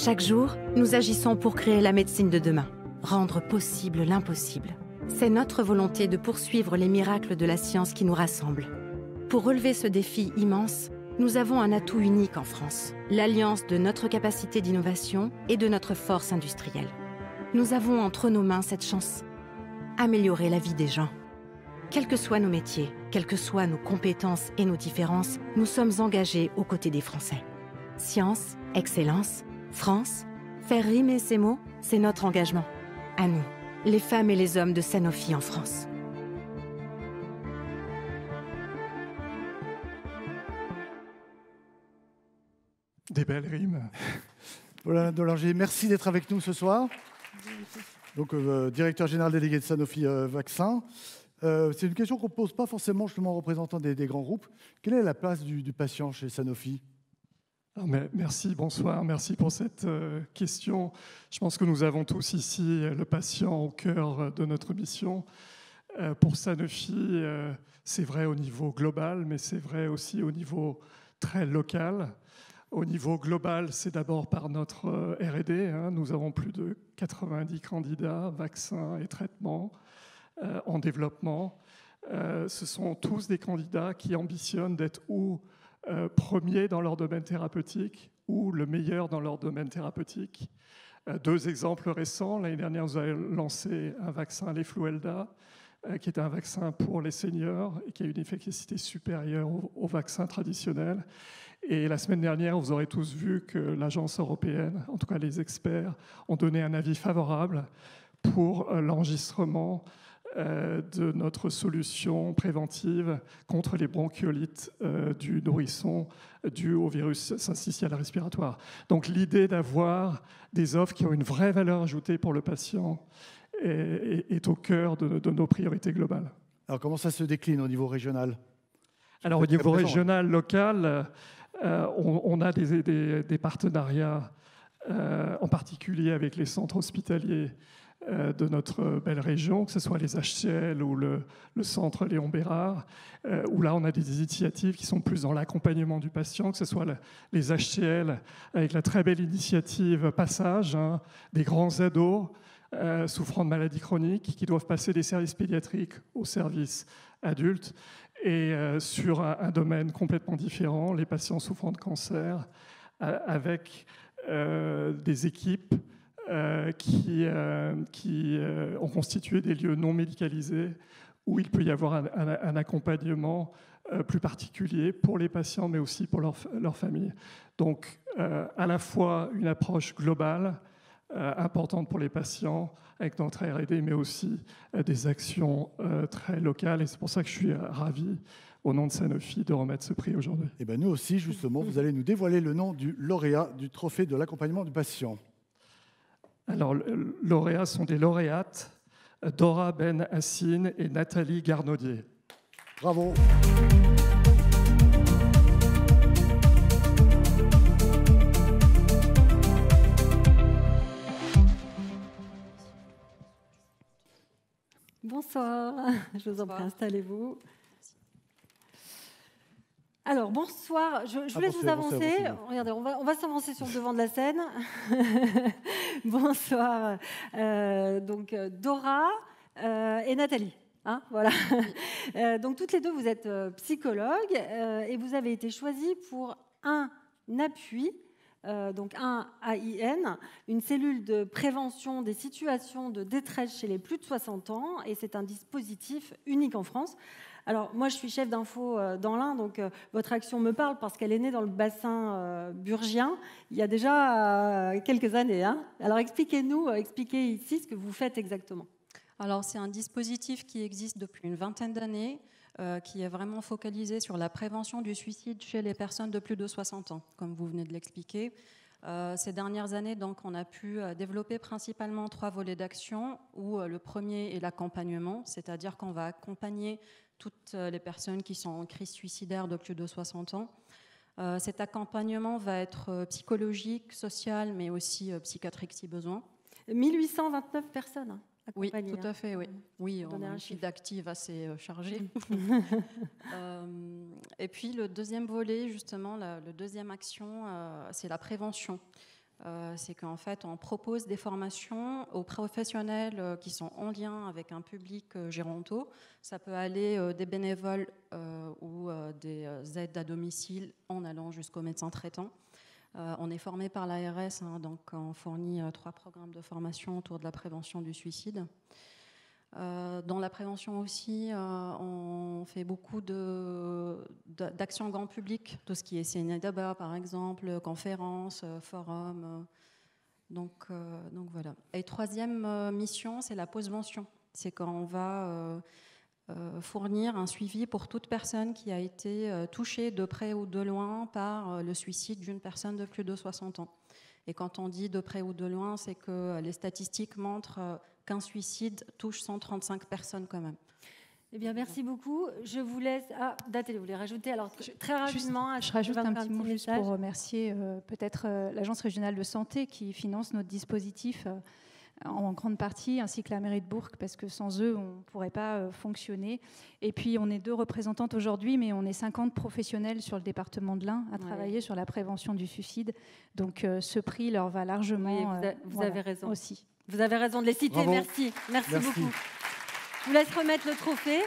Chaque jour, nous agissons pour créer la médecine de demain, rendre possible l'impossible. C'est notre volonté de poursuivre les miracles de la science qui nous rassemblent. Pour relever ce défi immense, nous avons un atout unique en France, l'alliance de notre capacité d'innovation et de notre force industrielle. Nous avons entre nos mains cette chance, améliorer la vie des gens. Quels que soient nos métiers, quelles que soient nos compétences et nos différences, nous sommes engagés aux côtés des Français. Science, excellence, France, faire rimer ces mots, c'est notre engagement. À nous, les femmes et les hommes de Sanofi en France. Des belles rimes. Voilà, Dolanger, merci d'être avec nous ce soir. Donc, directeur général délégué de Sanofi Vaccins. C'est une question qu'on ne pose pas forcément justement aux représentants des grands groupes. Quelle est la place du patient chez Sanofi ? Merci, bonsoir, merci pour cette question. Je pense que nous avons tous ici le patient au cœur de notre mission. Pour Sanofi, c'est vrai au niveau global, mais c'est vrai aussi au niveau très local. Au niveau global, c'est d'abord par notre R&D. Nous avons plus de 90 candidats, vaccins et traitements en développement. Ce sont tous des candidats qui ambitionnent d'être ou premiers dans leur domaine thérapeutique ou le meilleur dans leur domaine thérapeutique. Deux exemples récents. L'année dernière, nous avons lancé un vaccin, l'Efluelda, qui est un vaccin pour les seniors et qui a une efficacité supérieure au vaccin traditionnel. Et la semaine dernière, vous aurez tous vu que l'agence européenne, en tout cas les experts, ont donné un avis favorable pour l'enregistrement de notre solution préventive contre les bronchiolites du nourrisson dû au virus syncytial respiratoire. Donc l'idée d'avoir des offres qui ont une vraie valeur ajoutée pour le patient est au cœur de nos priorités globales. Alors comment ça se décline au niveau régional ? Alors au niveau régional, local, on a des partenariats, en particulier avec les centres hospitaliers de notre belle région, que ce soit les HCL ou le centre Léon Bérard, où là on a des initiatives qui sont plus dans l'accompagnement du patient, que ce soit les HCL avec la très belle initiative Passage, des grands ados souffrant de maladies chroniques qui doivent passer des services pédiatriques aux services adultes, et sur un domaine complètement différent, les patients souffrant de cancer, avec des équipes qui ont constitué des lieux non médicalisés où il peut y avoir un accompagnement plus particulier pour les patients, mais aussi pour leur famille. Donc, à la fois une approche globale, importante pour les patients, avec notre R&D, mais aussi des actions très locales. Et c'est pour ça que je suis ravi, au nom de Sanofi, de remettre ce prix aujourd'hui. Et bien nous aussi, justement, vous allez nous dévoiler le nom du lauréat du trophée de l'accompagnement du patient. Alors, lauréats sont des lauréates, Dora Ben Hassine et Nathalie Garnaudier. Bravo. Bonsoir, je vous en prie, installez-vous. Alors, bonsoir, je vous laisse vous avancer. Regardez, on va s'avancer sur le devant de la scène. Bonsoir. Donc, Dora et Nathalie. Voilà. Donc, toutes les deux, vous êtes psychologues et vous avez été choisies pour un appui, donc un AIN, une cellule de prévention des situations de détresse chez les plus de 60 ans, et c'est un dispositif unique en France. Alors, moi, je suis chef d'info dans l'Ain, donc votre action me parle parce qu'elle est née dans le bassin burgien il y a déjà quelques années. Alors, expliquez-nous, expliquez ici ce que vous faites exactement. Alors, c'est un dispositif qui existe depuis une vingtaine d'années, qui est vraiment focalisé sur la prévention du suicide chez les personnes de plus de 60 ans, comme vous venez de l'expliquer. Ces dernières années, donc, on a pu développer principalement 3 volets d'action, où le premier est l'accompagnement, c'est-à-dire qu'on va accompagner toutes les personnes qui sont en crise suicidaire de plus de 60 ans. Cet accompagnement va être psychologique, social, mais aussi psychiatrique si besoin. 1829 personnes. Oui, tout à fait, oui. Oui, on a un chiffre d'actifs assez chargé. Et puis le deuxième volet, justement, la deuxième action, c'est la prévention. c'est qu'en fait, on propose des formations aux professionnels qui sont en lien avec un public géronto. Ça peut aller des bénévoles ou des aides à domicile en allant jusqu'au médecin traitant. On est formé par l'ARS, donc on fournit 3 programmes de formation autour de la prévention du suicide. Dans la prévention aussi, on fait beaucoup d'actions grand public, tout ce qui est CNDABA par exemple, conférences, forums. Donc voilà. Et 3e mission, c'est la postvention. C'est quand on va fournir un suivi pour toute personne qui a été touchée de près ou de loin par le suicide d'une personne de plus de 60 ans. Et quand on dit de près ou de loin, c'est que les statistiques montrent qu'un suicide touche 135 personnes quand même. Eh bien, merci beaucoup. Je vous laisse... Ah, Nathalie, vous voulez rajouter alors, très rapidement... Je rajoute un petit mot juste pour remercier peut-être l'Agence régionale de santé qui finance notre dispositif en grande partie, ainsi que la mairie de Bourg, parce que sans eux, on ne pourrait pas fonctionner. Et puis, on est 2 représentantes aujourd'hui, mais on est 50 professionnels sur le département de l'Ain à travailler sur la prévention du suicide. Donc, ce prix leur va largement vous avez raison. Aussi. Vous avez raison de les citer. Bravo. Merci beaucoup. Je vous laisse remettre le trophée.